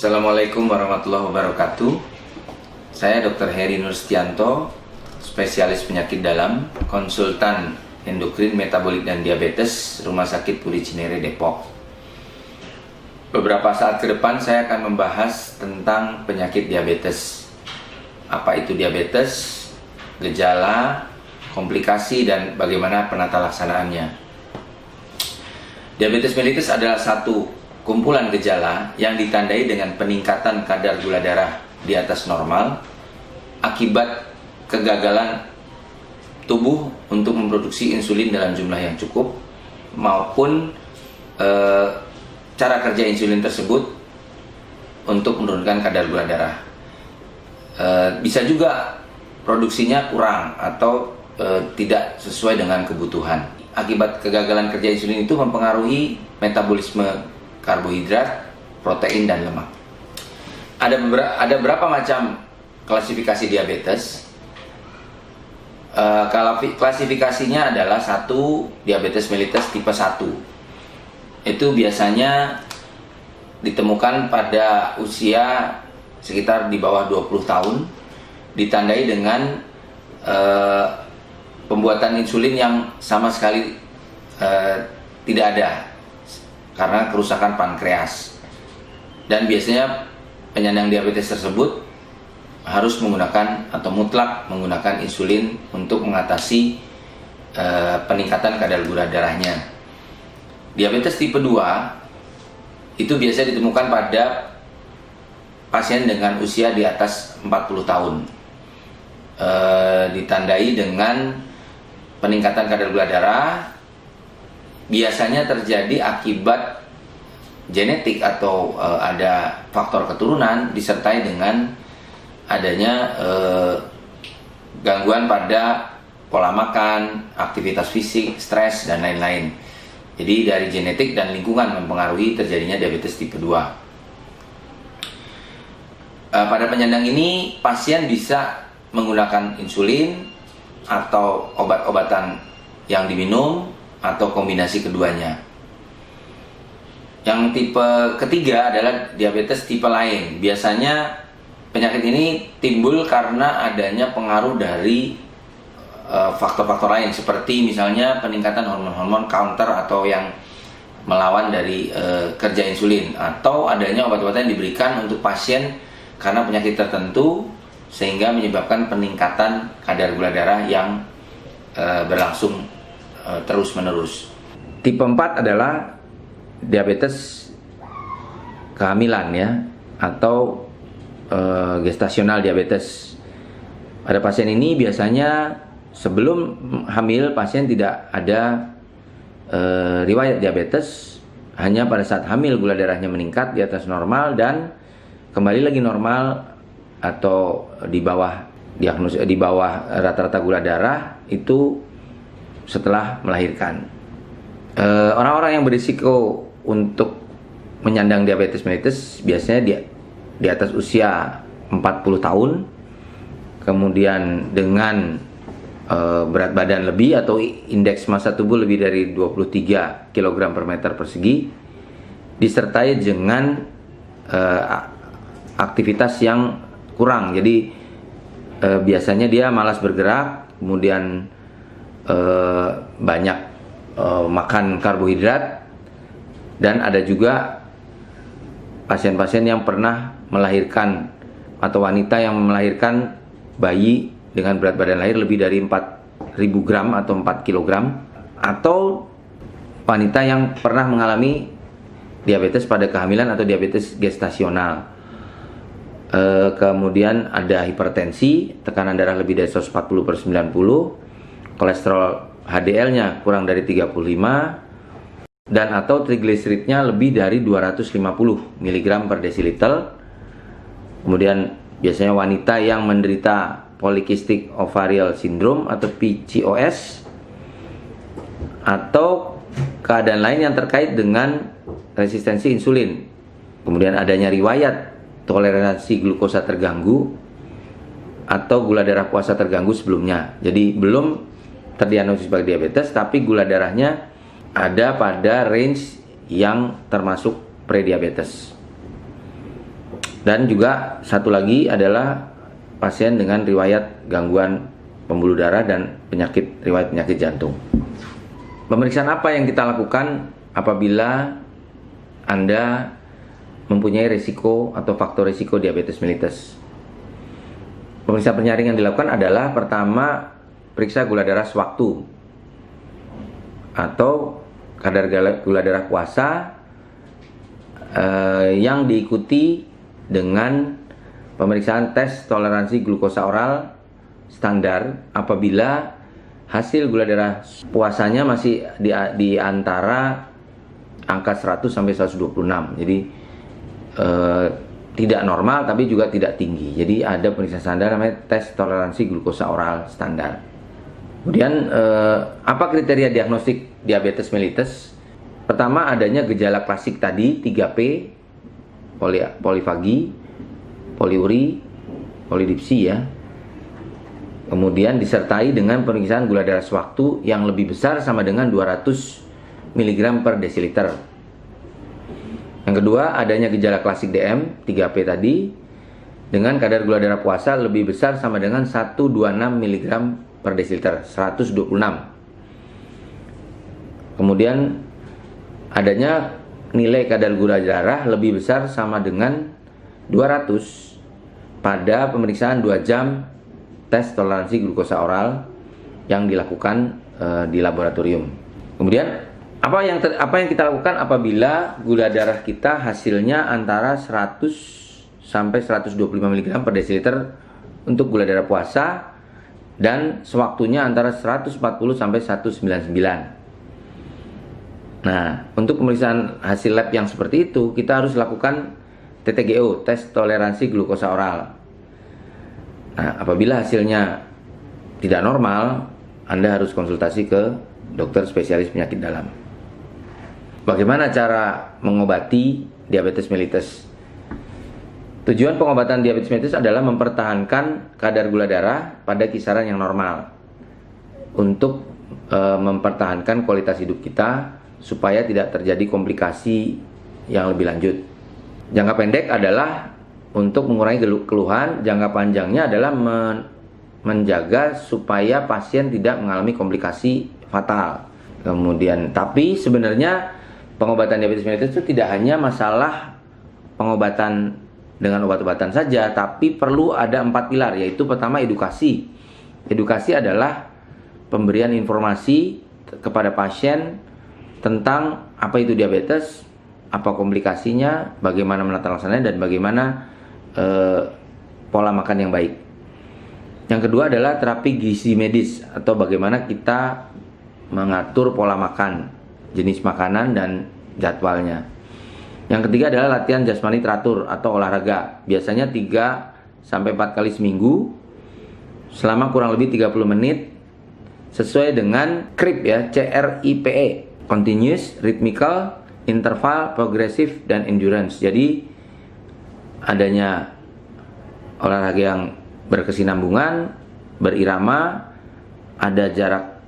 Assalamualaikum warahmatullahi wabarakatuh. Saya Dr. Heri Nurstianto, spesialis penyakit dalam, konsultan endokrin, metabolik, dan diabetes, Rumah Sakit Puri Cinere, Depok. Beberapa saat ke depan saya akan membahas tentang penyakit diabetes. Apa itu diabetes, gejala, komplikasi, dan bagaimana penata laksanaannya. Diabetes mellitus adalah satu kumpulan gejala yang ditandai dengan peningkatan kadar gula darah di atas normal akibat kegagalan tubuh untuk memproduksi insulin dalam jumlah yang cukup maupun cara kerja insulin tersebut untuk menurunkan kadar gula darah. Bisa juga produksinya kurang atau tidak sesuai dengan kebutuhan. Akibat kegagalan kerja insulin itu mempengaruhi metabolisme karbohidrat, protein, dan lemak. Ada berapa macam klasifikasi diabetes? Klasifikasinya adalah diabetes mellitus tipe 1. Itu biasanya ditemukan pada usia sekitar di bawah 20 tahun, ditandai dengan pembuatan insulin yang sama sekali tidak ada karena kerusakan pankreas. Dan biasanya penyandang diabetes tersebut harus menggunakan atau mutlak menggunakan insulin untuk mengatasi peningkatan kadar gula darahnya. Diabetes tipe 2 itu biasa ditemukan pada pasien dengan usia di atas 40 tahun. Ditandai dengan peningkatan kadar gula darah, biasanya terjadi akibat genetik atau ada faktor keturunan disertai dengan adanya gangguan pada pola makan, aktivitas fisik, stres, dan lain-lain. Jadi dari genetik dan lingkungan mempengaruhi terjadinya diabetes tipe 2. Pada penyandang ini pasien bisa menggunakan insulin atau obat-obatan yang diminum atau kombinasi keduanya. Yang tipe ketiga adalah diabetes tipe lain. Biasanya penyakit ini timbul karena adanya pengaruh dari faktor-faktor lain, seperti misalnya peningkatan hormon-hormon counter atau yang melawan dari kerja insulin, atau adanya obat-obatan yang diberikan untuk pasien karena penyakit tertentu sehingga menyebabkan peningkatan kadar gula darah yang berlangsung terus-menerus. Tipe 4 adalah diabetes kehamilan ya, atau gestasional diabetes. Pada pasien ini biasanya sebelum hamil pasien tidak ada riwayat diabetes, hanya pada saat hamil gula darahnya meningkat di atas normal dan kembali lagi normal atau di bawah rata-rata gula darah itu setelah melahirkan. Orang-orang yang berisiko untuk menyandang diabetes mellitus biasanya di atas usia 40 tahun, kemudian dengan berat badan lebih atau indeks massa tubuh lebih dari 23 kg per meter persegi, disertai dengan aktivitas yang kurang. Jadi biasanya dia malas bergerak, kemudian banyak makan karbohidrat, dan ada juga pasien-pasien yang pernah melahirkan atau wanita yang melahirkan bayi dengan berat badan lahir lebih dari 4.000 gram atau 4 kg, atau wanita yang pernah mengalami diabetes pada kehamilan atau diabetes gestasional. Kemudian ada hipertensi, tekanan darah lebih dari 140/90, kolesterol HDL-nya kurang dari 35, dan atau trigliseridnya lebih dari 250 mg per desiliter. Kemudian biasanya wanita yang menderita polycystic ovarian syndrome atau PCOS, atau keadaan lain yang terkait dengan resistensi insulin. Kemudian adanya riwayat toleransi glukosa terganggu atau gula darah puasa terganggu sebelumnya. Jadi belum terdiagnosis sebagai diabetes, tapi gula darahnya ada pada range yang termasuk prediabetes. Dan juga satu lagi adalah pasien dengan riwayat gangguan pembuluh darah dan riwayat penyakit jantung. Pemeriksaan apa yang kita lakukan apabila Anda mempunyai risiko atau faktor risiko diabetes mellitus? Pemeriksaan penyaring yang dilakukan adalah pertama, periksa gula darah sewaktu atau kadar gula darah puasa yang diikuti dengan pemeriksaan tes toleransi glukosa oral standar apabila hasil gula darah puasanya masih di antara angka 100 sampai 126. Jadi tidak normal tapi juga tidak tinggi. Jadi ada pemeriksaan standar namanya tes toleransi glukosa oral standar. Kemudian apa kriteria diagnostik diabetes mellitus? Pertama, adanya gejala klasik tadi 3P, polifagi, poliuri, polidipsi ya. Kemudian disertai dengan pemeriksaan gula darah sewaktu yang lebih besar sama dengan 200 mg per desiliter. Yang kedua, adanya gejala klasik DM 3P tadi dengan kadar gula darah puasa lebih besar sama dengan 126 mg per desiliter, 126. Kemudian adanya nilai kadar gula darah lebih besar sama dengan 200 pada pemeriksaan 2 jam tes toleransi glukosa oral yang dilakukan di laboratorium. Kemudian apa yang kita lakukan apabila gula darah kita hasilnya antara 100 sampai 125 mg per desiliter untuk gula darah puasa dan sewaktunya antara 140 sampai 199. Nah, untuk pemeriksaan hasil lab yang seperti itu kita harus lakukan TTGO, tes toleransi glukosa oral. Nah, apabila hasilnya tidak normal, Anda harus konsultasi ke dokter spesialis penyakit dalam. Bagaimana cara mengobati diabetes mellitus? Tujuan pengobatan diabetes mellitus adalah mempertahankan kadar gula darah pada kisaran yang normal untuk mempertahankan kualitas hidup kita supaya tidak terjadi komplikasi yang lebih lanjut. Jangka pendek adalah untuk mengurangi keluhan, jangka panjangnya adalah menjaga supaya pasien tidak mengalami komplikasi fatal. Kemudian, tapi sebenarnya pengobatan diabetes mellitus itu tidak hanya masalah pengobatan dengan obat-obatan saja, tapi perlu ada 4 pilar, yaitu pertama edukasi. Edukasi adalah pemberian informasi kepada pasien tentang apa itu diabetes, apa komplikasinya, bagaimana menata laksananya, dan bagaimana pola makan yang baik. Yang kedua adalah terapi gizi medis atau bagaimana kita mengatur pola makan, jenis makanan dan jadwalnya. Yang ketiga adalah latihan jasmani teratur atau olahraga, biasanya 3 sampai 4 kali seminggu selama kurang lebih 30 menit sesuai dengan CRIP ya, CRIPE, Continuous, Rhythmical, Interval, Progressive, dan Endurance. Jadi adanya olahraga yang berkesinambungan, berirama, ada jarak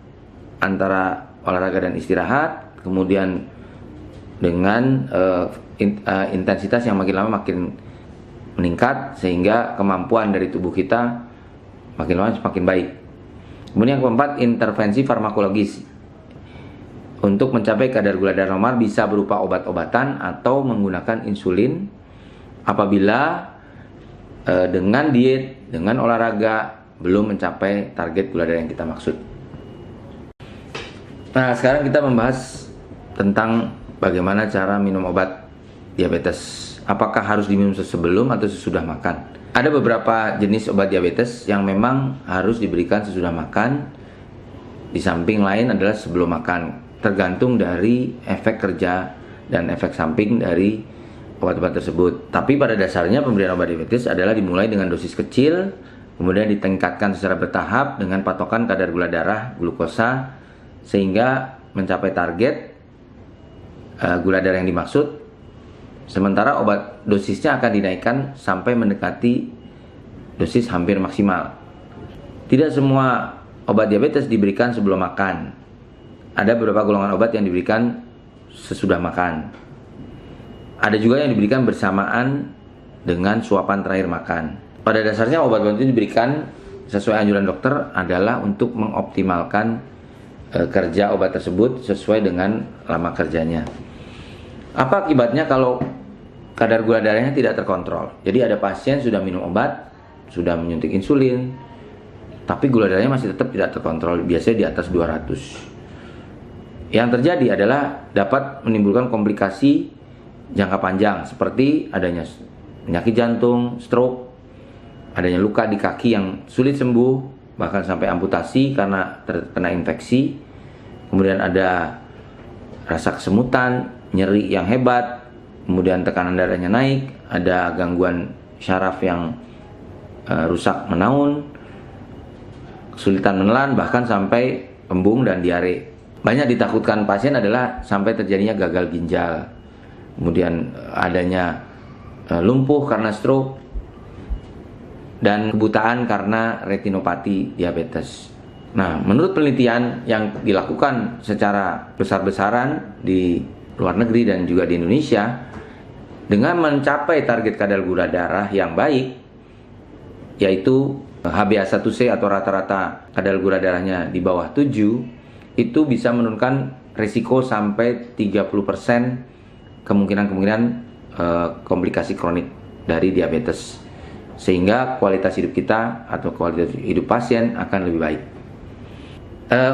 antara olahraga dan istirahat, kemudian dengan intensitas yang makin lama makin meningkat sehingga kemampuan dari tubuh kita makin lama semakin baik. Kemudian yang keempat, intervensi farmakologis. Untuk mencapai kadar gula darah normal bisa berupa obat-obatan atau menggunakan insulin apabila dengan diet, dengan olahraga belum mencapai target gula darah yang kita maksud. Nah, sekarang kita membahas tentang bagaimana cara minum obat diabetes. Apakah harus diminum sebelum atau sesudah makan? Ada beberapa jenis obat diabetes yang memang harus diberikan sesudah makan. Di samping lain adalah sebelum makan. Tergantung dari efek kerja dan efek samping dari obat-obat tersebut. Tapi pada dasarnya pemberian obat diabetes adalah dimulai dengan dosis kecil, kemudian ditingkatkan secara bertahap dengan patokan kadar gula darah, glukosa, sehingga mencapai target gula darah yang dimaksud. Sementara obat dosisnya akan dinaikkan sampai mendekati dosis hampir maksimal. Tidak semua obat diabetes diberikan sebelum makan. Ada beberapa golongan obat yang diberikan sesudah makan. Ada juga yang diberikan bersamaan dengan suapan terakhir makan. Pada dasarnya obat-obat itu diberikan sesuai anjuran dokter adalah untuk mengoptimalkan kerja obat tersebut sesuai dengan lama kerjanya. Apa akibatnya kalau kadar gula darahnya tidak terkontrol? Jadi ada pasien sudah minum obat, sudah menyuntik insulin, tapi gula darahnya masih tetap tidak terkontrol, biasanya di atas 200. Yang terjadi adalah dapat menimbulkan komplikasi jangka panjang seperti adanya penyakit jantung, stroke, adanya luka di kaki yang sulit sembuh, bahkan sampai amputasi karena terkena infeksi. Kemudian ada rasa kesemutan, nyeri yang hebat, kemudian tekanan darahnya naik, ada gangguan syaraf yang rusak menaun, kesulitan menelan, bahkan sampai embung dan diare. Banyak ditakutkan pasien adalah sampai terjadinya gagal ginjal, kemudian adanya lumpuh karena stroke, dan kebutaan karena retinopati diabetes. Nah, menurut penelitian yang dilakukan secara besar-besaran di luar negeri dan juga di Indonesia, dengan mencapai target kadar gula darah yang baik, yaitu HbA1c atau rata-rata kadar gula darahnya di bawah 7, itu bisa menurunkan risiko sampai 30% kemungkinan komplikasi kronik dari diabetes, sehingga kualitas hidup kita atau kualitas hidup pasien akan lebih baik.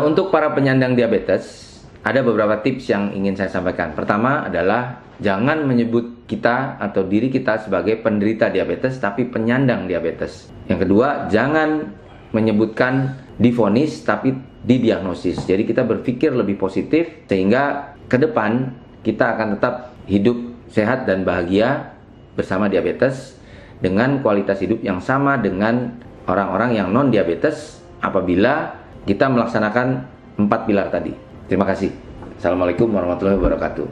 Untuk para penyandang diabetes, ada beberapa tips yang ingin saya sampaikan. Pertama adalah jangan menyebut kita atau diri kita sebagai penderita diabetes, tapi penyandang diabetes. Yang kedua, jangan menyebutkan divonis, tapi didiagnosis. Jadi kita berpikir lebih positif, sehingga ke depan kita akan tetap hidup sehat dan bahagia bersama diabetes dengan kualitas hidup yang sama dengan orang-orang yang non-diabetes apabila kita melaksanakan 4 pilar tadi. Terima kasih. Assalamualaikum warahmatullahi wabarakatuh.